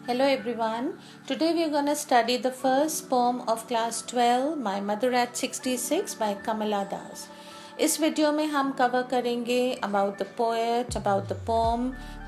Hello everyone. Today we are going to study the first poem of class 12, My Mother at 66 by Kamala Das. इस video में हम cover करेंगे about the poet, about the poem,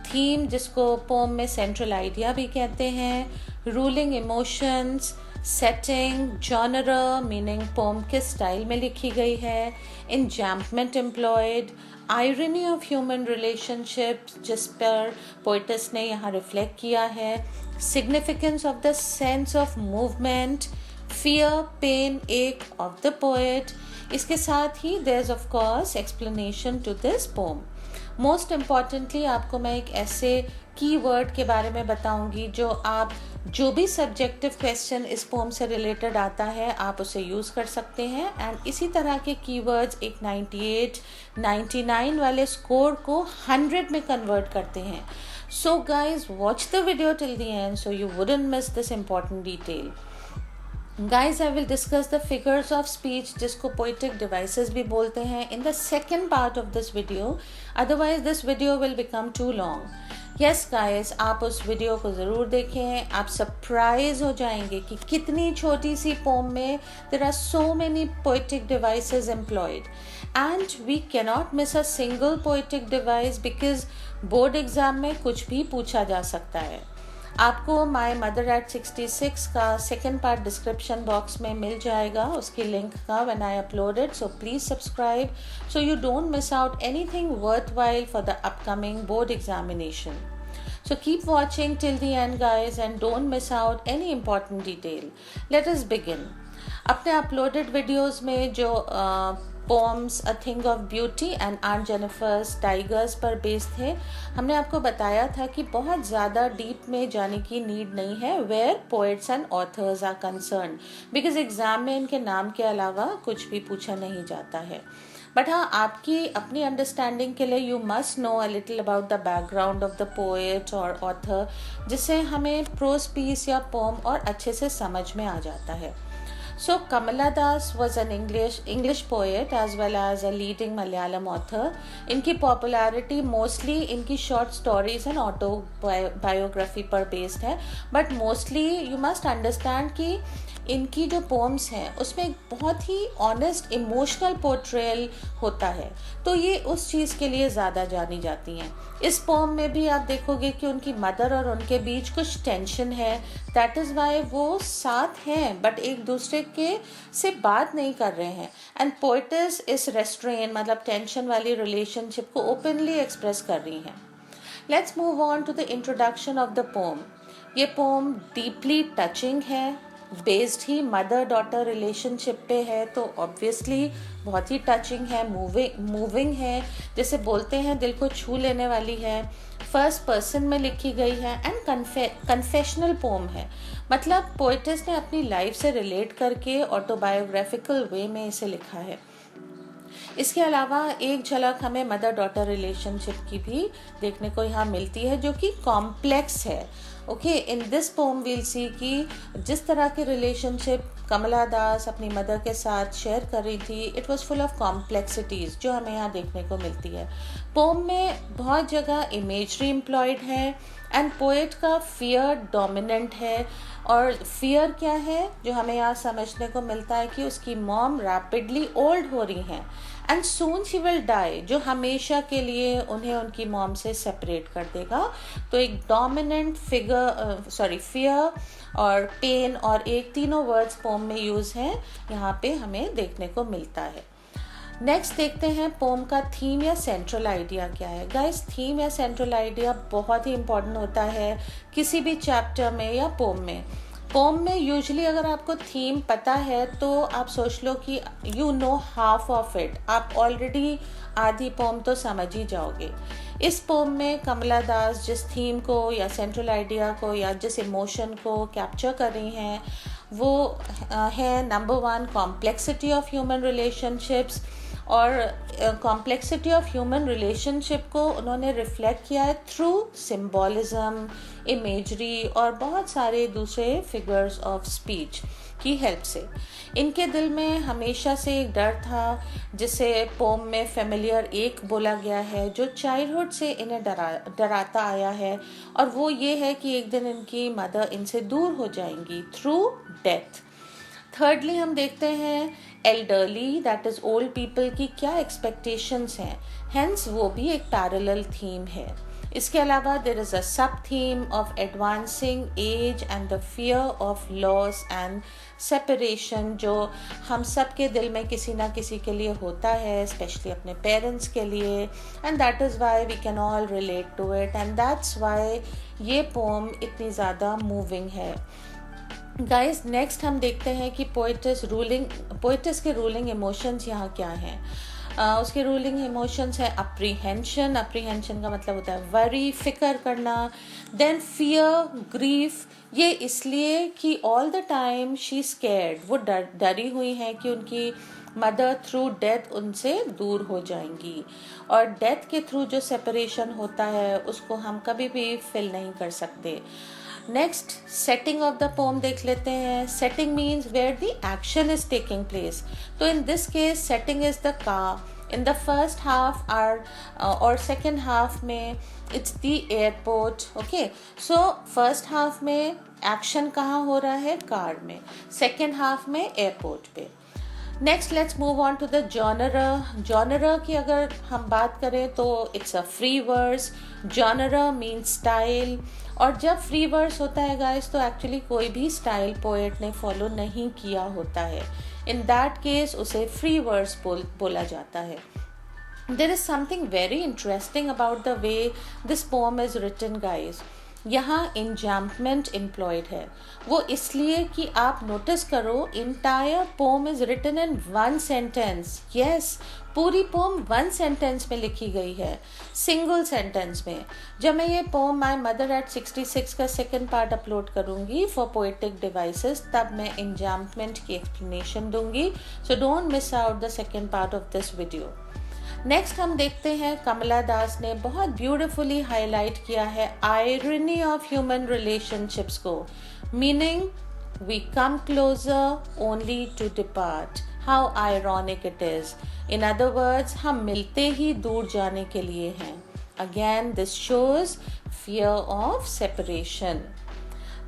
theme जिसको poem में central idea भी कहते हैं, ruling emotions, setting, genre meaning poem किस style में लिखी गई है, enjambment employed, irony of human relationships जिस पर पोइटस ने यहाँ रिफ्लेक्ट किया है, significance of the sense of movement, fear pain ache of the poet. इसके साथ ही there is of course explanation to this poem. Most importantly आपको मैं एक ऐसे कीवर्ड के बारे में बताऊंगी जो भी सब्जेक्टिव क्वेश्चन इस पोम से रिलेटेड आता है आप उसे यूज़ कर सकते हैं। एंड इसी तरह के कीवर्ड्स एक 98, 99 वाले स्कोर को 100 में कन्वर्ट करते हैं। So guys watch the video till the and so you wouldn't miss this important detail. Guys, I will discuss the figures of speech जिसको poetic devices भी बोलते हैं in the second part of this video. Otherwise this video will become too long. Yes guys, आप उस video को ज़रूर देखें। आप सरप्राइज हो जाएंगे कि कितनी छोटी सी पोम में there are so many poetic devices employed. And we cannot miss a single poetic device because board exam में कुछ भी पूछा जा सकता है। आपको माय मदर एट 66 का सेकेंड पार्ट डिस्क्रिप्शन बॉक्स में मिल जाएगा उसकी लिंक का when I upload it. So please subscribe so you don't miss out anything worthwhile for the upcoming board examination. So keep watching till the end guys and don't miss out any important detail. Let us begin. अपने uploaded videos में जो poems a thing of beauty and aunt Jennifer's tigers पर based थे, हमने आपको बताया था कि बहुत ज़्यादा डीप में जाने की नीड नहीं है where poets and authors are concern, because exam में इनके नाम के अलावा कुछ भी पूछा नहीं जाता है। बट हाँ, आपकी अपनी अंडरस्टैंडिंग के लिए you must know a little about the background of the poet और ऑथर, जिससे हमें प्रोज पीस या पोम और अच्छे से समझ में आ जाता है। So Kamala Das was an English poet as well as a leading Malayalam author. इनकी popularity mostly इनकी short stories and autobiography पर based है, but mostly you must understand कि इनकी जो पोम्स हैं उसमें एक बहुत ही ऑनेस्ट इमोशनल पोर्ट्रेयल होता है, तो ये उस चीज़ के लिए ज़्यादा जानी जाती हैं। इस पोम में भी आप देखोगे कि उनकी मदर और उनके बीच कुछ टेंशन है, दैट इज़ वाई वो साथ हैं बट एक दूसरे के से बात नहीं कर रहे हैं। एंड पोएट्स इस रेस्ट्रेन मतलब टेंशन वाली रिलेशनशिप को ओपनली एक्सप्रेस कर रही हैं। Let's move on to the introduction of the poem. ये पोम डीपली टचिंग है, बेस्ड ही मदर डॉटर रिलेशनशिप पे है, तो ऑब्वियसली बहुत ही टचिंग है, मूविंग है, जैसे बोलते हैं दिल को छू लेने वाली है, फर्स्ट पर्सन में लिखी गई है एंड कन्फेशनल पोम है, मतलब पोएट्स ने अपनी लाइफ से रिलेट करके ऑटोबायोग्राफिकल वे में इसे लिखा है। इसके अलावा एक झलक हमें मदर डॉटर रिलेशनशिप की भी देखने को यहाँ मिलती है जो कि कॉम्प्लेक्स है। Okay, in this poem will see कि जिस तरह की रिलेशनशिप कमला दास अपनी मदर के साथ शेयर कर रही थी, it was full of complexities जो हमें यहाँ देखने को मिलती है। पोम में बहुत जगह इमेजरी एम्प्लॉयड है एंड पोएट का फियर डोमिनेंट है। और फियर क्या है जो हमें यहाँ समझने को मिलता है कि उसकी मॉम रैपिडली ओल्ड हो रही हैं and soon she will die, जो हमेशा के लिए उन्हें उनकी मॉम से सेपरेट कर देगा। तो एक डोमिनेंट फियर और पेन और एक तीनों वर्ड्स पोम में यूज़ हैं यहाँ पे हमें देखने को मिलता है। नेक्स्ट देखते हैं पोम का थीम या सेंट्रल आइडिया क्या है। गाइस, थीम या सेंट्रल आइडिया बहुत ही इंपॉर्टेंट होता है किसी भी चैप्टर में या पोम में। पोम में यूजुअली अगर आपको थीम पता है तो आप सोच लो कि you know half of it, आप ऑलरेडी आधी पोम तो समझ ही जाओगे। इस पोम में कमला दास जिस थीम को या सेंट्रल आइडिया को या जिस इमोशन को कैप्चर कर रही हैं वो है number 1 complexity of human relationships, और कॉम्प्लेक्सिटी ऑफ ह्यूमन रिलेशनशिप को उन्होंने रिफ्लेक्ट किया है थ्रू सिम्बॉलिज्म, इमेजरी और बहुत सारे दूसरे फिगर्स ऑफ स्पीच की हेल्प से। इनके दिल में हमेशा से एक डर था जिसे पोम में फेमिलियर एक बोला गया है, जो चाइल्डहुड से इन्हें डराता आया है, और वो ये है कि एक दिन इनकी मदर इनसे दूर हो जाएंगी थ्रू डेथ। थर्डली हम देखते हैं elderly, that is old people की क्या एक्सपेक्टेशंस हैं, हेंस वो भी एक पैरेलल थीम है। इसके अलावा देयर इज अ सब theme of advancing as and the fear of loss and separation, जो हम सब के दिल में किसी ना किसी के लिए होता है, स्पेशली अपने पेरेंट्स के लिए, and that is why we can all relate to it, and that's why ये पोम इतनी ज़्यादा मूविंग है। गाइस, नेक्स्ट हम देखते हैं कि पोइटिस के रूलिंग इमोशंस यहाँ क्या हैं। उसके रूलिंग इमोशंस है अप्रीहेंशन का मतलब होता है वरी, फिक्र करना, देन फियर, ग्रीफ, ये इसलिए कि all the time she scared, वो डरी हुई है कि उनकी मदर थ्रू डेथ उनसे दूर हो जाएंगी, और डेथ के थ्रू जो सेपरेशन होता है उसको हम कभी भी फिल नहीं कर सकते। Next, setting of the poem देख लेते हैं। Setting means where the action is taking place, तो in this case setting is the car. In the first half और सेकेंड हाफ में it's the airport. Okay, so first half में action कहाँ हो रहा है, कार में, सेकेंड हाफ में एयरपोर्ट पे। Next let's move on to the genre की अगर हम बात करें तो it's a free verse. Genre means style, और जब फ्री वर्स होता है गाइस तो एक्चुअली कोई भी स्टाइल पोएट ने फॉलो नहीं किया होता है, इन दैट केस उसे फ्री वर्स बोला जाता है। There is something very interesting about the way this poem is written, guys. यहाँ enjambment employed है, वो इसलिए कि आप नोटिस करो entire poem is written in one sentence. Yes, पूरी पोम वन सेंटेंस में लिखी गई है, सिंगल सेंटेंस में। जब मैं ये पोम माई मदर एट 66 का सेकेंड पार्ट अपलोड करूँगी फॉर पोएटिक डिवाइसेस, तब मैं एन्जैम्पमेंट की एक्सप्लेनेशन दूंगी, so don't miss out the second part of this video. Next हम देखते हैं कमला दास ने बहुत ब्यूटिफुली हाईलाइट किया है आयरनी ऑफ ह्यूमन रिलेशनशिप्स को, meaning we come closer only to depart, how ironic it is. In other words, हम मिलते ही दूर जाने के लिए हैं। Again this shows fear of separation.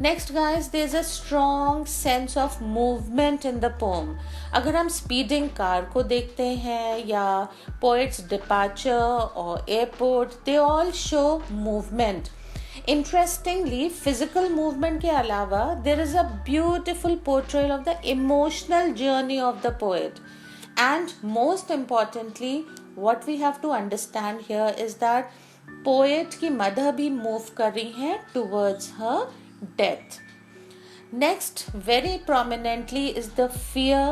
Next guys, there is a strong sense of movement in the poem. अगर हम स्पीडिंग कार को देखते हैं या पोएट्स डिपार्चर और airport, they all show movement. Interestingly, physical movement के अलावा there is a beautiful portrayal of the emotional journey of the poet, and most importantly what we have to understand here is that poet की mother भी move कर रही हैं towards her death. Next, very prominently is the fear,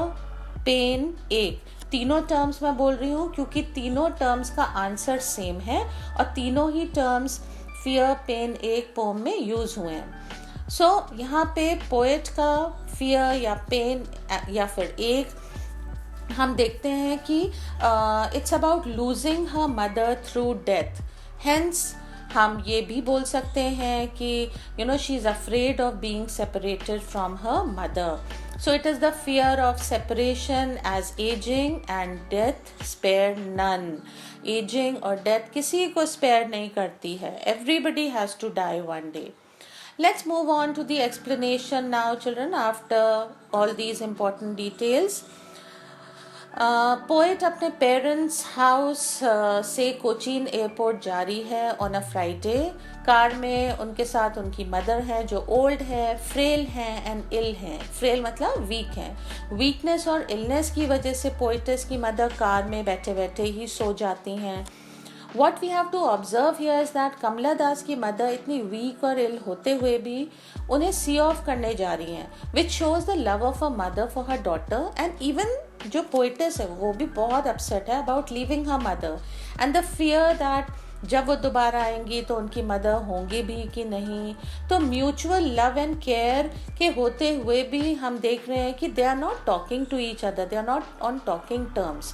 pain, ache. तीनों terms मैं बोल रही हूँ क्योंकि तीनों टर्म्स का आंसर सेम है और तीनों ही terms fear, pain, ache poem में यूज हुए हैं। सो यहाँ पे पोएट का fear या पेन या फिर एक हम देखते हैं कि it's about losing her mother through death. Hence हम ये भी बोल सकते हैं कि she is afraid of being separated from her mother. So it is the fear of separation as ageing and death spare none. Ageing और death किसी को स्पेयर नहीं करती है, everybody has to die one day. Let's move on to the explanation now, children, after all these important details. Poet अपने parents house से Cochin airport जारी है ऑन अ फ्राइडे। कार में उनके साथ उनकी मदर है जो ओल्ड है, फ्रेल हैं एंड इल हैं। फ्रेल मतलब वीक हैं। वीकनेस और इलनेस की वजह से पोएटस की मदर कार में बैठे बैठे ही सो जाती हैं। What we have to observe here is that कमला दास की मदर इतनी वीक और इल होते हुए भी उन्हें सी ऑफ करने जा रही हैं, which shows the love of a mother for her daughter, and even जो पोइटस है वो भी बहुत अपसेट है about leaving her mother and the fear that जब वो दोबारा आएंगी तो उनकी मदर होंगी भी कि नहीं। तो म्यूचुअल लव एंड केयर के होते हुए भी हम देख रहे हैं कि they are not talking to each other, they are not on talking terms.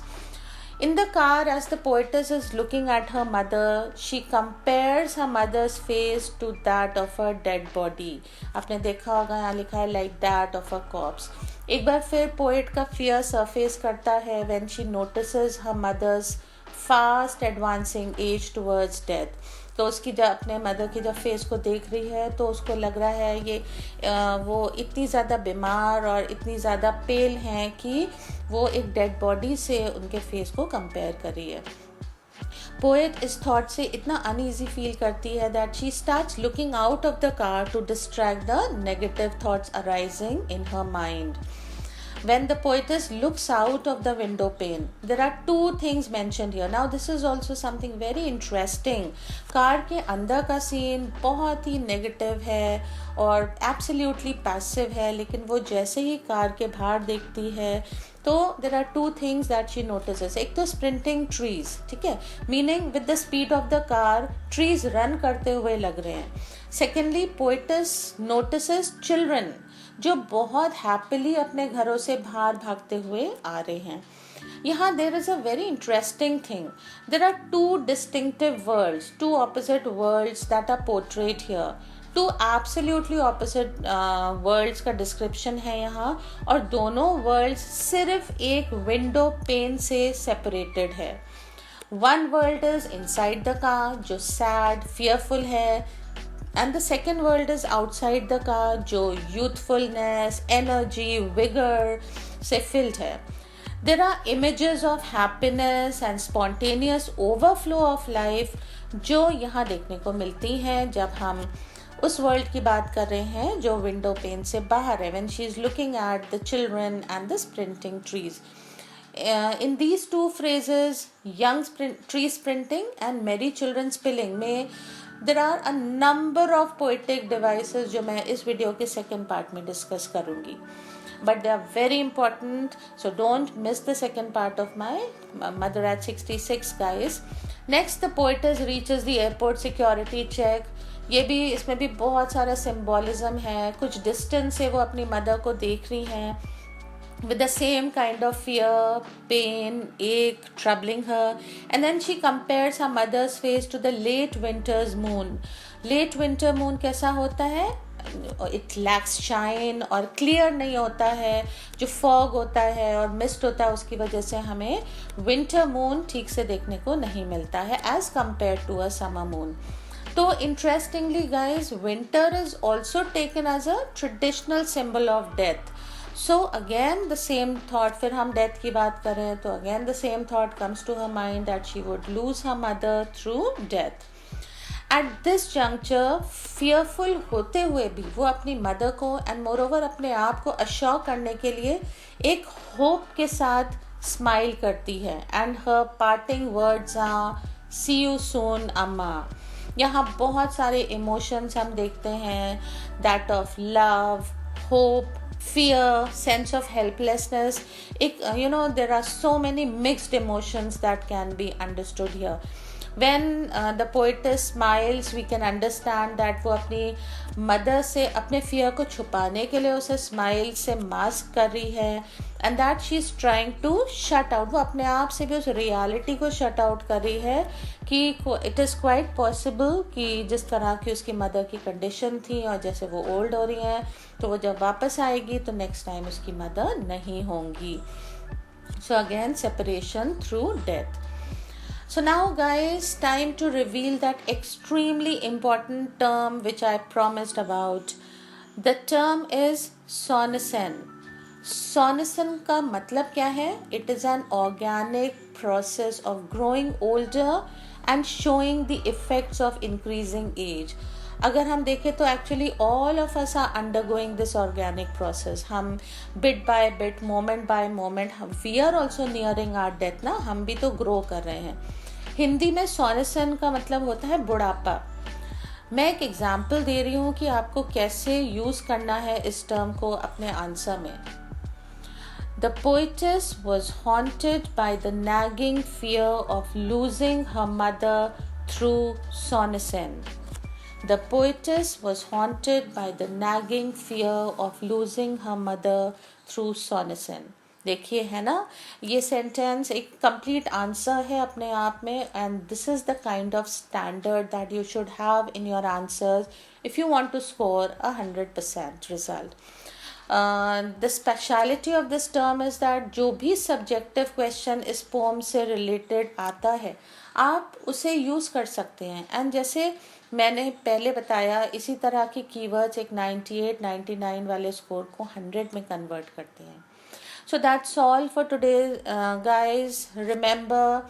In the car, as the poetess is looking at her mother, she compares her mother's face to that of her dead body. आपने देखा होगा यहाँ लिखा है like that of a corpse. एक बार फिर poet का fear surface करता है when she notices her mother's fast advancing age towards death. तो उसकी जब अपने मदर की जब फेस को देख रही है तो उसको लग रहा है ये वो इतनी ज़्यादा बीमार और इतनी ज़्यादा पेल हैं कि वो एक डेड बॉडी से उनके फेस को कंपेयर कर रही है. पोएट इस थॉट से इतना अनईजी फील करती है that she starts looking out of the car to distract the negative thoughts arising in her mind. When the poetess looks out of the window pane, there are two things mentioned here. Now this is also something very interesting. Car के अंदर का scene बहुत ही negative है और absolutely passive है, लेकिन वो जैसे ही कार के बाहर देखती है तो there are two things that she notices. एक तो sprinting trees, ठीक है, meaning with the speed of the car, trees run करते हुए लग रहे हैं. Secondly, poetess notices children जो बहुत हैप्पीली अपने घरों से बाहर भागते हुए आ रहे हैं. यहाँ there is a very interesting thing. There are two distinctive worlds, two opposite worlds that are portrayed here. Two absolutely opposite worlds का डिस्क्रिप्शन है यहाँ, और दोनों वर्ल्ड्स सिर्फ एक विंडो पेन से सेपरेटेड है. One world is inside the car जो सैड फियरफुल है, and the second world is outside the car जो youthfulness, energy, vigor से filled है. There are images of happiness and spontaneous overflow of life जो यहाँ देखने को मिलती हैं जब हम उस वर्ल्ड की बात कर रहे हैं जो विंडो पेन से बाहर है. when she is looking at the children and the sprinting trees. In these two phrases, young tree sprinting and merry children spilling में there are a number of poetic devices जो मैं इस video के second part में discuss करूँगी. But they are very important, so don't miss the second part of my Mother at 66, guys. Next, the poetess reaches the airport security check. ये भी इसमें भी बहुत सारा symbolism है. कुछ distance से वो अपनी mother को देख रही हैं with the same kind of fear, pain, ache troubling her, and then she compares her mother's face to the late winter's moon. Late winter moon कैसा होता है? It lacks shine और clear नहीं होता है. जो fog होता है और mist होता है उसकी वजह से हमें winter moon ठीक से देखने को नहीं मिलता है as compared to a summer moon. तो interestingly guys, winter is also taken as a traditional symbol of death. So again the same thought, फिर हम death की बात करें तो again the same thought comes to her mind that she would lose her mother through death. At this juncture, fearful होते हुए भी वो अपनी mother को and moreover अपने आप को assure करने के लिए एक hope के साथ smile करती है. And her parting words are see you soon amma. यहाँ बहुत सारे emotions हम देखते हैं, that of love, hope, fear, sense of helplessness. There are so many mixed emotions that can be understood here. When the poetess smiles, we can understand that वो अपनी mother से अपने fear को छुपाने के लिए उसे smile से mask कर रही है, and that she is trying to shut out. वो अपने आप से भी उस reality को shut out कर रही है कि it is quite possible कि जिस तरह की उसकी mother की condition थी और जैसे वो old हो रही हैं तो वो जब वापस आएगी तो next time उसकी mother नहीं होंगी. So again, separation through death. So now guys, time to reveal that extremely important term which I promised about. The term is sonoscene. Sonoscene का मतलब क्या है? It is an organic process of growing older and showing the effects of increasing age. अगर हम देखें तो actually all of us are undergoing this organic process. हम bit by bit, moment by moment, we are also nearing our death ना, हम भी तो grow कर रहे हैं. हिंदी में सोनेसन का मतलब होता है बुढ़ापा. मैं एक एग्जाम्पल दे रही हूँ कि आपको कैसे यूज़ करना है इस टर्म को अपने आंसर में. The poetess was haunted by the nagging fear of losing her mother through sonoscene. The poetess was haunted by the nagging fear of losing her mother through sonoscene. देखिए है ना, ये सेंटेंस एक complete answer है अपने आप में, and this is the kind of standard that you should have in your answers if you want to score 100% result. The speciality of this term is that जो भी सब्जेक्टिव क्वेश्चन इस poem से related आता है आप उसे use कर सकते हैं. एंड जैसे मैंने पहले बताया, इसी तरह के कीवर्ड्स एक 98 99 वाले स्कोर को 100 में कन्वर्ट करते हैं. So that's all for today, guys. Remember,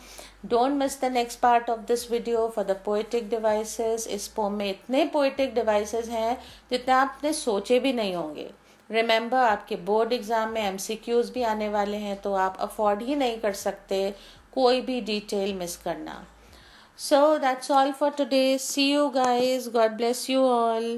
don't miss the next part of this video for the poetic devices. इस पोम में इतने poetic devices हैं जितने आपने सोचे भी नहीं होंगे. Remember, आपके बोर्ड एग्जाम में MCQs भी आने वाले हैं, तो आप अफोर्ड ही नहीं कर सकते कोई भी डिटेल मिस करना. So that's all for today. See you guys. God bless you all.